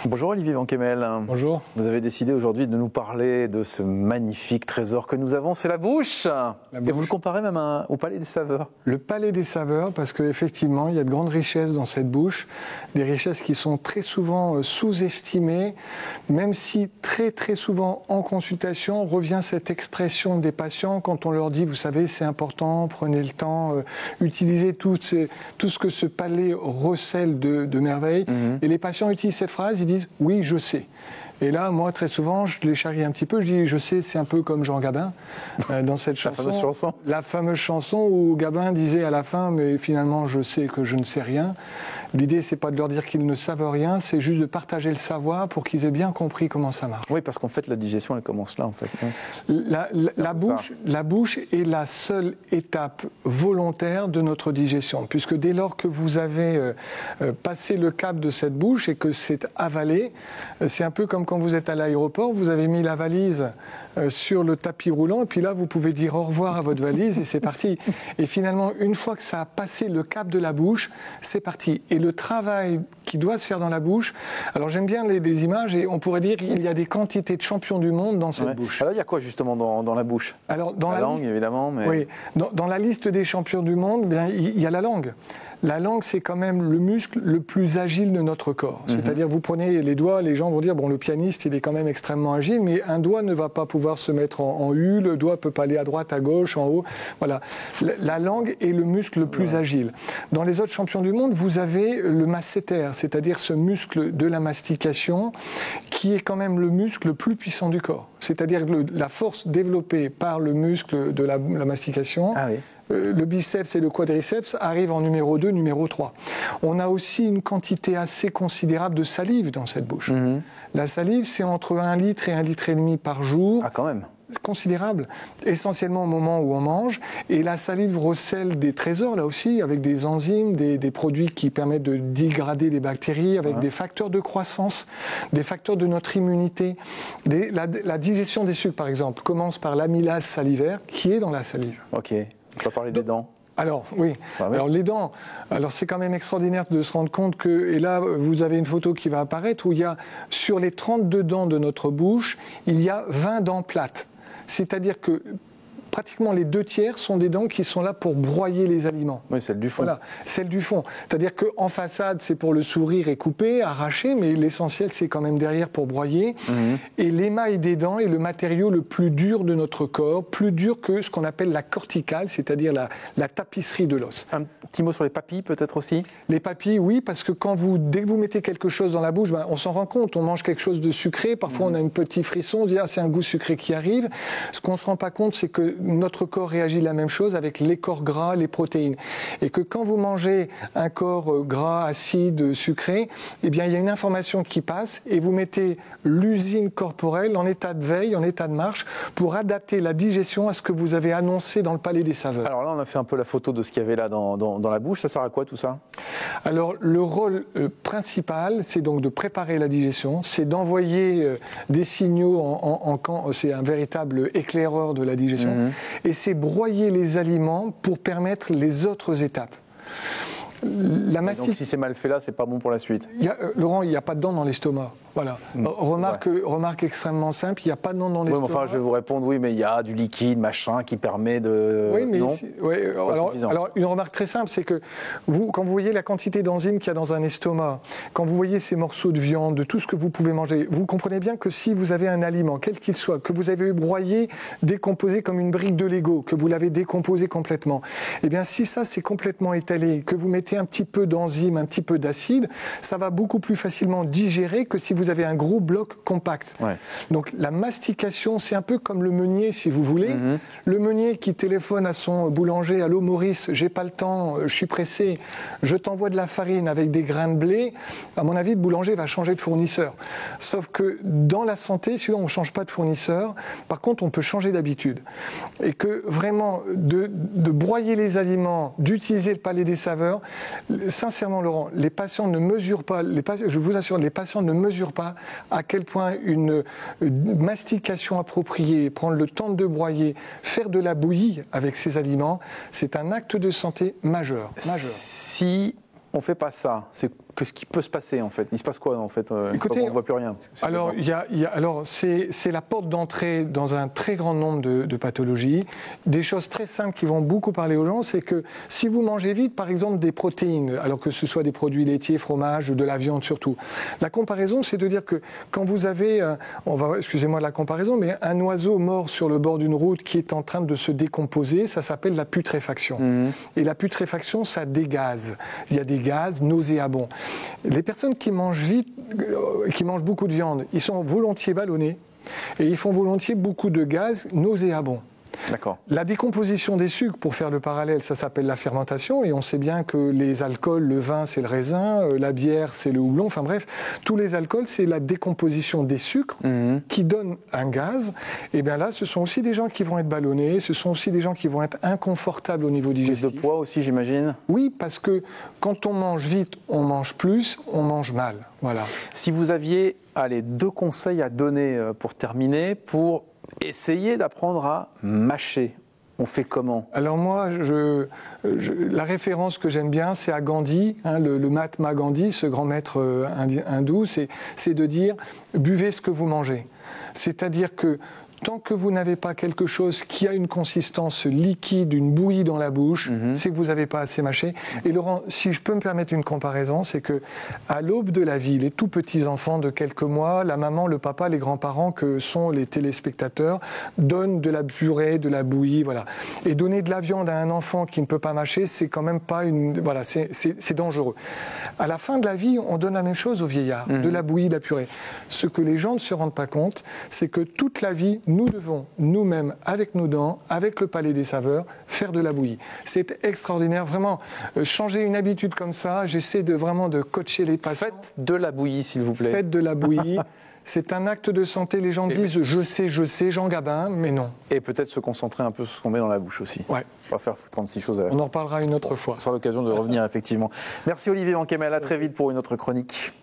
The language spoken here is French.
Bonjour Olivier Vankemel. Bonjour. Vous avez décidé aujourd'hui de nous parler de ce magnifique trésor que nous avons, c'est la bouche. Et vous le comparez même au Palais des Saveurs. Le Palais des Saveurs, parce qu'effectivement, il y a de grandes richesses dans cette bouche, des richesses qui sont très souvent sous-estimées, même si très souvent en consultation revient cette expression des patients quand on leur dit, vous savez, c'est important, prenez le temps, utilisez tout ce que ce palais recèle de merveilles. Et les patients utilisent cette phrase, ils disent « oui, je sais ». Et là, moi, très souvent, je les charrie un petit peu. Je dis, je sais, c'est un peu comme Jean Gabin dans cette chanson. La fameuse chanson. La fameuse chanson où Gabin disait à la fin, mais finalement, je sais que je ne sais rien. L'idée, c'est pas de leur dire qu'ils ne savent rien, c'est juste de partager le savoir pour qu'ils aient bien compris comment ça marche. Oui, parce qu'en fait, la digestion, elle commence là, en fait. La bouche est la seule étape volontaire de notre digestion, puisque dès lors que vous avez passé le cap de cette bouche et que c'est avalé, c'est un peu comme quand vous êtes à l'aéroport, vous avez mis la valise sur le tapis roulant, et puis là, vous pouvez dire au revoir à votre valise, et c'est parti. Et finalement, une fois que ça a passé le cap de la bouche, c'est parti. Et le travail qui doit se faire dans la bouche, alors j'aime bien les images, et on pourrait dire qu'il y a des quantités de champions du monde dans cette bouche. Alors il y a quoi justement dans la bouche? Alors, dans la langue, évidemment. Mais... Oui, dans la liste des champions du monde, bien, il y a la langue. La langue, c'est quand même le muscle le plus agile de notre corps. C'est-à-dire, vous prenez les doigts, les gens vont dire, bon, le pianiste, il est quand même extrêmement agile, mais un doigt ne va pas pouvoir se mettre en U, le doigt peut pas aller à droite, à gauche, en haut. Voilà. La langue est le muscle le plus agile. Dans les autres champions du monde, vous avez le masséter, c'est-à-dire ce muscle de la mastication, qui est quand même le muscle le plus puissant du corps. C'est-à-dire la force développée par le muscle de la mastication. Ah oui. Le biceps et le quadriceps arrivent en numéro 2, numéro 3. On a aussi une quantité assez considérable de salive dans cette bouche. La salive, c'est entre 1 litre et 1,5 litre par jour. Ah, quand même. C'est considérable, essentiellement au moment où on mange. Et la salive recèle des trésors, là aussi, avec des enzymes, des produits qui permettent de dégrader les bactéries, avec des facteurs de croissance, des facteurs de notre immunité. La digestion des sucres, par exemple, commence par l'amylase salivaire, qui est dans la salive. Ok. On va parler des dents. Alors, oui. Alors, les dents, alors c'est quand même extraordinaire de se rendre compte que, et là, vous avez une photo qui va apparaître où il y a, sur les 32 dents de notre bouche, il y a 20 dents plates. C'est-à-dire que pratiquement les 2/3 sont des dents qui sont là pour broyer les aliments. Oui, celle du fond. Voilà, celle du fond. C'est-à-dire qu'en façade, c'est pour le sourire et couper, arracher, mais l'essentiel, c'est quand même derrière pour broyer. Et l'émail des dents est le matériau le plus dur de notre corps, plus dur que ce qu'on appelle la corticale, c'est-à-dire la tapisserie de l'os. Un petit mot sur les papilles, peut-être aussi? Les papilles, oui, parce que dès que vous mettez quelque chose dans la bouche, on s'en rend compte, on mange quelque chose de sucré, parfois on a un petit frisson, on se dit, c'est un goût sucré qui arrive. Ce qu'on ne se rend pas compte, c'est que notre corps réagit la même chose avec les corps gras, les protéines. Et que quand vous mangez un corps gras, acide, sucré, eh bien, il y a une information qui passe et vous mettez l'usine corporelle en état de veille, en état de marche, pour adapter la digestion à ce que vous avez annoncé dans le palais des saveurs. Alors là, on a fait un peu la photo de ce qu'il y avait là dans la bouche. Ça sert à quoi tout ça? Alors, le rôle principal, c'est donc de préparer la digestion, c'est d'envoyer des signaux c'est un véritable éclaireur de la digestion. Et c'est broyer les aliments pour permettre les autres étapes. Donc si c'est mal fait là, c'est pas bon pour la suite. Laurent, il n'y a pas de dents dans l'estomac. Voilà. Remarque extrêmement simple, il n'y a pas de dents dans l'estomac. Oui, mais enfin, je vais vous répondre, oui, mais il y a du liquide, machin, qui permet de... Oui, mais non alors, une remarque très simple, c'est que quand vous voyez la quantité d'enzymes qu'il y a dans un estomac, quand vous voyez ces morceaux de viande, de tout ce que vous pouvez manger, vous comprenez bien que si vous avez un aliment, quel qu'il soit, que vous avez broyé, décomposé comme une brique de Lego, que vous l'avez décomposé complètement, eh bien, si ça c'est complètement étalé, que vous mettez un petit peu d'enzymes, un petit peu d'acide, ça va beaucoup plus facilement digérer que si vous avez un gros bloc compact. Donc la mastication, c'est un peu comme le meunier, si vous voulez. Le meunier qui téléphone à son boulanger, allô Maurice, j'ai pas le temps, je suis pressé, je t'envoie de la farine avec des grains de blé. À mon avis, le boulanger va changer de fournisseur. Sauf que dans la santé, sinon on ne change pas de fournisseur. Par contre, on peut changer d'habitude. Et que vraiment, de broyer les aliments, d'utiliser le palais des saveurs, sincèrement, Laurent, les patients ne mesurent pas, je vous assure, les patients ne mesurent pas à quel point une mastication appropriée, prendre le temps de broyer, faire de la bouillie avec ces aliments, c'est un acte de santé majeur. Si on ne fait pas ça, c'est qu'est-ce qui peut se passer en fait? Il se passe quoi en fait? Écoutez, on ne voit plus rien. Alors, c'est la porte d'entrée dans un très grand nombre de pathologies. Des choses très simples qui vont beaucoup parler aux gens, c'est que si vous mangez vite, par exemple, des protéines, alors que ce soit des produits laitiers, fromage, de la viande surtout, la comparaison, c'est de dire que quand vous avez, excusez-moi de la comparaison, mais un oiseau mort sur le bord d'une route qui est en train de se décomposer, ça s'appelle la putréfaction. Et la putréfaction, ça dégaze. Il y a des gaz nauséabonds. Les personnes qui mangent vite, qui mangent beaucoup de viande, ils sont volontiers ballonnés et ils font volontiers beaucoup de gaz nauséabonds. D'accord. La décomposition des sucres, pour faire le parallèle, ça s'appelle la fermentation, et on sait bien que les alcools, le vin c'est le raisin, la bière c'est le houblon, enfin bref, tous les alcools c'est la décomposition des sucres qui donne un gaz. Et bien là, ce sont aussi des gens qui vont être ballonnés, ce sont aussi des gens qui vont être inconfortables au niveau digestif. Prise de poids aussi, j'imagine. Oui, parce que quand on mange vite, on mange plus, on mange mal. Voilà. Si vous aviez, 2 conseils à donner pour terminer, pour essayer d'apprendre à mâcher, on fait comment? Alors moi, la référence que j'aime bien, c'est à Gandhi, le Mahatma Gandhi, ce grand maître hindou, c'est de dire « buvez ce que vous mangez ». C'est-à-dire que tant que vous n'avez pas quelque chose qui a une consistance liquide, une bouillie dans la bouche, c'est que vous n'avez pas assez mâché. Et Laurent, si je peux me permettre une comparaison, c'est que à l'aube de la vie, les tout petits enfants de quelques mois, la maman, le papa, les grands-parents que sont les téléspectateurs donnent de la purée, de la bouillie, voilà. Et donner de la viande à un enfant qui ne peut pas mâcher, c'est quand même pas voilà, c'est dangereux. À la fin de la vie, on donne la même chose aux vieillards, de la bouillie, de la purée. Ce que les gens ne se rendent pas compte, c'est que toute la vie, nous devons, nous-mêmes, avec nos dents, avec le palais des saveurs, faire de la bouillie. C'est extraordinaire, vraiment. Changer une habitude comme ça, j'essaie vraiment de coacher les patients. Faites de la bouillie, s'il vous plaît. Faites de la bouillie. C'est un acte de santé. Les gens disent « je sais, Jean Gabin », mais non. Et peut-être se concentrer un peu sur ce qu'on met dans la bouche aussi. Ouais. On va faire 36 choses à... On en reparlera une autre fois. Ce sera l'occasion de revenir, effectivement. Merci Olivier Ankemel, à très vite pour une autre chronique.